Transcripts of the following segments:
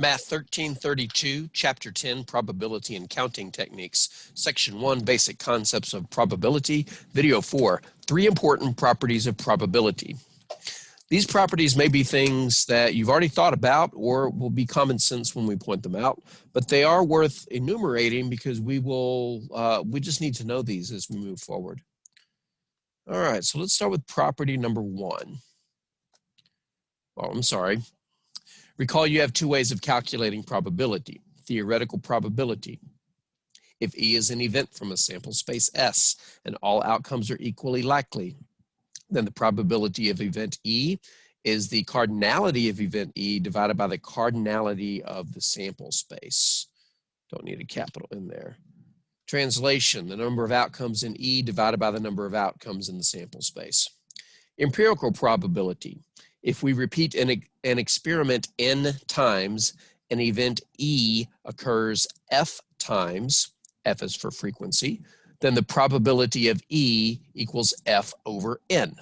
Math 1332, Chapter 10, Probability and Counting Techniques, Section 1, Basic Concepts of Probability, Video 4, 3 Important Properties of Probability. These properties may be things that you've already thought about or will be common sense when we point them out, but they are worth enumerating because we just need to know these as we move forward. All right, so let's start with property number 1. Recall you have two ways of calculating probability. Theoretical probability. If E is an event from a sample space S and all outcomes are equally likely, then the probability of event E is the cardinality of event E divided by the cardinality of the sample space. Don't need a capital in there. Translation, the number of outcomes in E divided by the number of outcomes in the sample space. Empirical probability. If we repeat an experiment n times, an event E occurs F times, F is for frequency, then the probability of E equals F over N.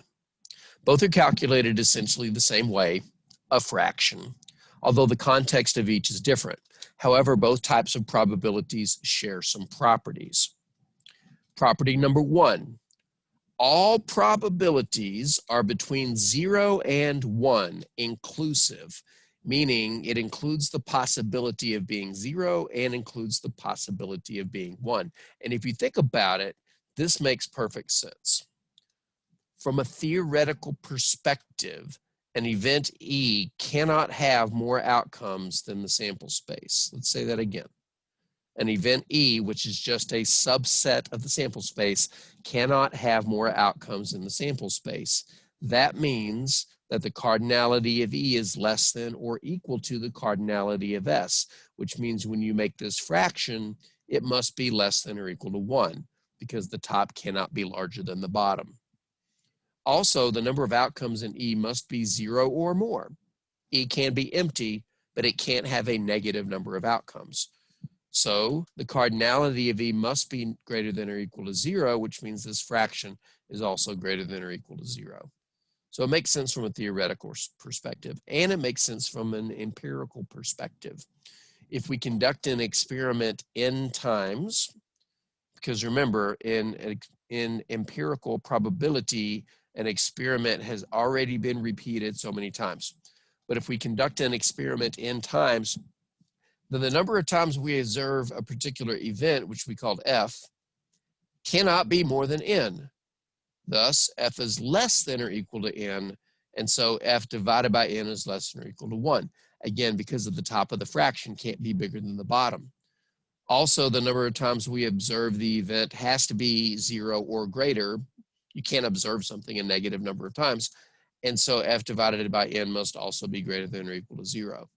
Both are calculated essentially the same way, a fraction, although the context of each is different. However, both types of probabilities share some properties. Property number 1. All probabilities are between 0 and 1 inclusive, meaning it includes the possibility of being 0 and includes the possibility of being 1. And if you think about it, this makes perfect sense. From a theoretical perspective, an event E cannot have more outcomes than the sample space. Let's say that again. An event E, which is just a subset of the sample space, cannot have more outcomes in the sample space. That means that the cardinality of E is less than or equal to the cardinality of S, which means when you make this fraction, it must be less than or equal to 1, because the top cannot be larger than the bottom. Also, the number of outcomes in E must be 0 or more. E can be empty, but it can't have a negative number of outcomes. So the cardinality of E must be greater than or equal to 0, which means this fraction is also greater than or equal to 0. So it makes sense from a theoretical perspective, and it makes sense from an empirical perspective. If we conduct an experiment n times, because remember, in empirical probability, an experiment has already been repeated so many times. But if we conduct an experiment n times, then the number of times we observe a particular event, which we called F, cannot be more than n. Thus, F is less than or equal to n, and so F divided by n is less than or equal to 1. Again, because of the top of the fraction can't be bigger than the bottom. Also, the number of times we observe the event has to be 0 or greater. You can't observe something a negative number of times, and so F divided by n must also be greater than or equal to 0.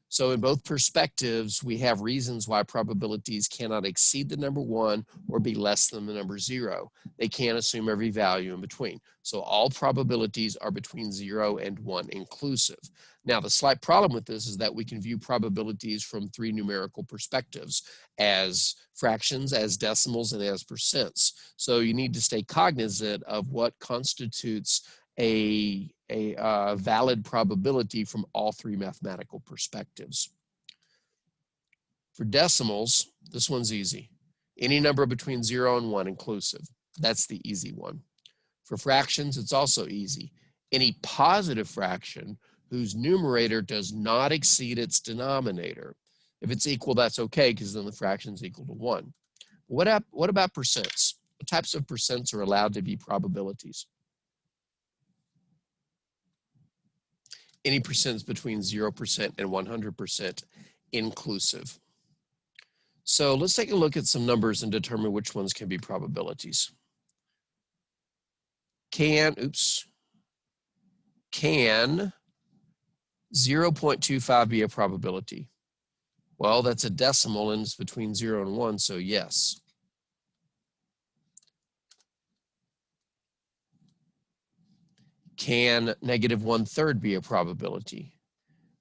So in both perspectives, we have reasons why probabilities cannot exceed the number 1 or be less than the number 0. They can't assume every value in between. So all probabilities are between 0 and 1 inclusive. Now, the slight problem with this is that we can view probabilities from 3 numerical perspectives: as fractions, as decimals, and as percents. So you need to stay cognizant of what constitutes a valid probability from all 3 mathematical perspectives. For decimals, this one's easy. Any number between 0 and 1 inclusive. That's the easy one. For fractions, it's also easy. Any positive fraction whose numerator does not exceed its denominator. If it's equal, that's okay, because then the fraction's equal to 1. What about percents? What types of percents are allowed to be probabilities? Any percents between 0% and 100% inclusive. So let's take a look at some numbers and determine which ones can be probabilities. Can 0.25 be a probability? Well, that's a decimal and it's between 0 and 1, so yes. Can negative 1/3 be a probability?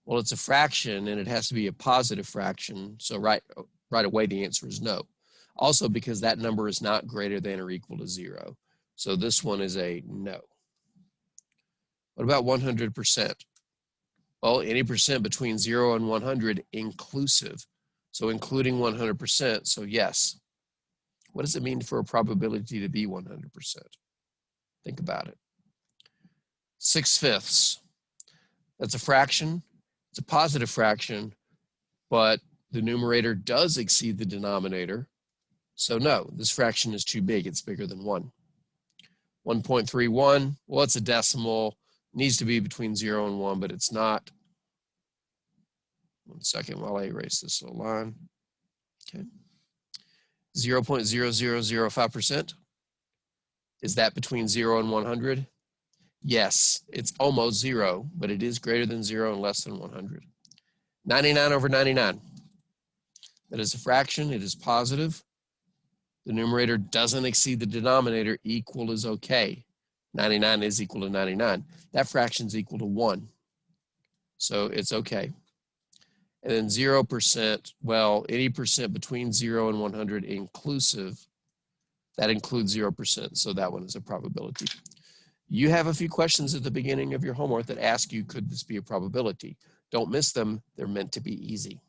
Well, it's a fraction and it has to be a positive fraction, so right away the answer is no. Also because that number is not greater than or equal to 0. So this one is a no. What about 100%? Well, any percent between 0 and 100 inclusive. So including 100%, so yes. What does it mean for a probability to be 100%? Think about it. 6/5. That's a fraction. It's a positive fraction, but the numerator does exceed the denominator. So no, this fraction is too big. It's bigger than 1. 1.31, well, it's a decimal. Needs to be between 0 and 1, but it's not. 1 second while I erase this little line. Okay. 0.0005%. Is that between 0 and 100? Yes, it's almost 0, but it is greater than 0 and less than 100. 99/99. That is a fraction. It is positive. The numerator doesn't exceed the denominator. Equal is okay. 99 is equal to 99. That fraction is equal to 1. So it's okay. And then 0%, well, any percent between 0 and 100 inclusive, that includes 0%. So that one is a probability. You have a few questions at the beginning of your homework that ask you, could this be a probability? Don't miss them. They're meant to be easy.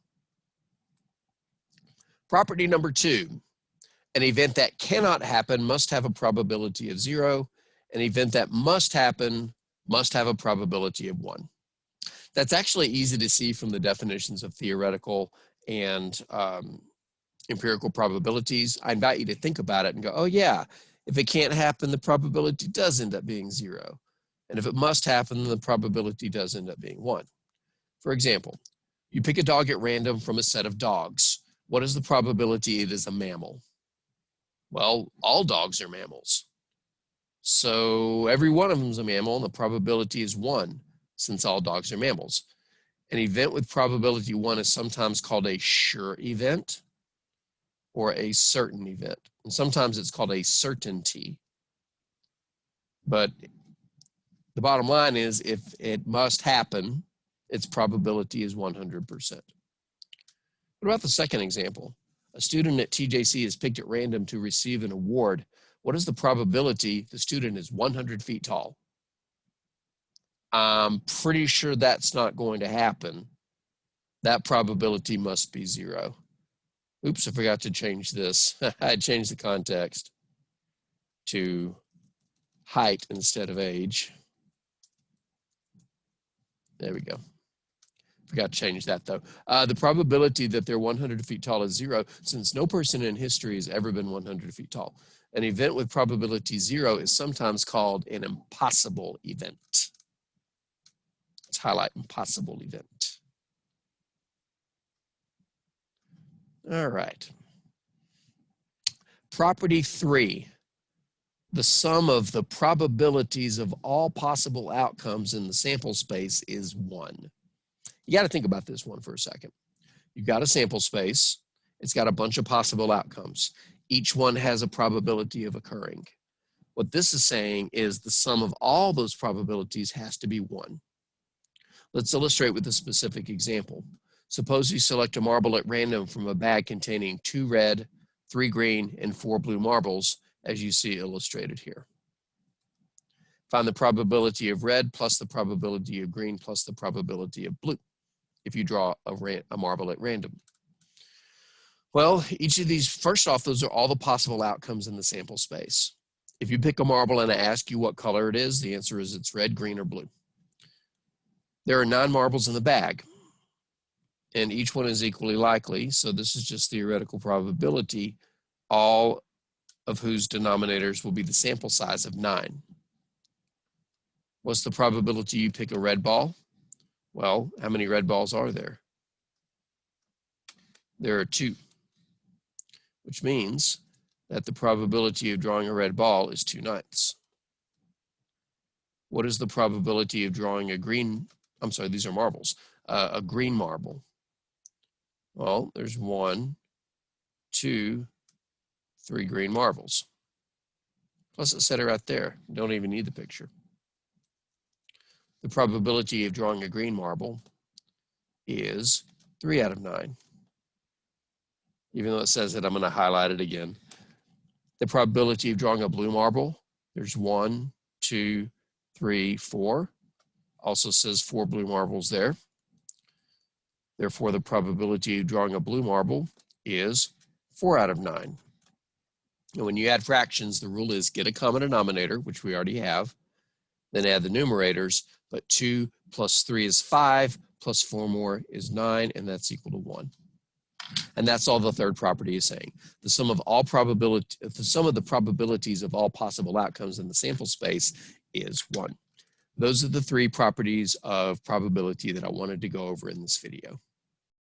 Property number 2, an event that cannot happen must have a probability of 0. An event that must happen must have a probability of 1. That's actually easy to see from the definitions of theoretical and empirical probabilities. I invite you to think about it and go, oh yeah, if it can't happen, the probability does end up being 0. And if it must happen, the probability does end up being 1. For example, you pick a dog at random from a set of dogs. What is the probability it is a mammal? Well, all dogs are mammals. So every one of them is a mammal, and the probability is 1, since all dogs are mammals. An event with probability 1 is sometimes called a sure event or a certain event. And sometimes it's called a certainty. But the bottom line is, if it must happen, its probability is 100%. What about the second example? A student at TJC is picked at random to receive an award. What is the probability the student is 100 feet tall? I'm pretty sure that's not going to happen. That probability must be 0. Oops, I forgot to change this. I changed the context to height instead of age. There we go. Forgot to change that though. The probability that they're 100 feet tall is 0, since no person in history has ever been 100 feet tall. An event with probability 0 is sometimes called an impossible event. Let's highlight impossible event. All right. Property 3. The sum of the probabilities of all possible outcomes in the sample space is 1. You got to think about this one for a second. You've got a sample space. It's got a bunch of possible outcomes. Each one has a probability of occurring. What this is saying is the sum of all those probabilities has to be 1. Let's illustrate with a specific example. Suppose you select a marble at random from a bag containing 2 red, 3 green, and 4 blue marbles, as you see illustrated here. Find the probability of red plus the probability of green plus the probability of blue if you draw a marble at random. Well, each of these, first off, those are all the possible outcomes in the sample space. If you pick a marble and I ask you what color it is, the answer is it's red, green, or blue. There are 9 marbles in the bag, and each one is equally likely, so this is just theoretical probability, all of whose denominators will be the sample size of 9. What's the probability you pick a red ball? Well, how many red balls are there? There are 2, which means that the probability of drawing a red ball is 2/9. What is the probability of drawing a green, I'm sorry, these are marbles, a green marble? Well, there's 1, 2, 3 green marbles. Plus it's set it right there. You don't even need the picture. The probability of drawing a green marble is 3 out of 9. Even though it says it, I'm going to highlight it again. The probability of drawing a blue marble, there's 1, 2, 3, 4. Also says 4 blue marbles there. Therefore, the probability of drawing a blue marble is 4 out of 9. And when you add fractions, the rule is get a common denominator, which we already have, then add the numerators, but 2 plus 3 is 5, plus 4 more is 9, and that's equal to 1. And that's all the third property is saying. The sum of the probabilities of all possible outcomes in the sample space is 1. Those are the 3 properties of probability that I wanted to go over in this video.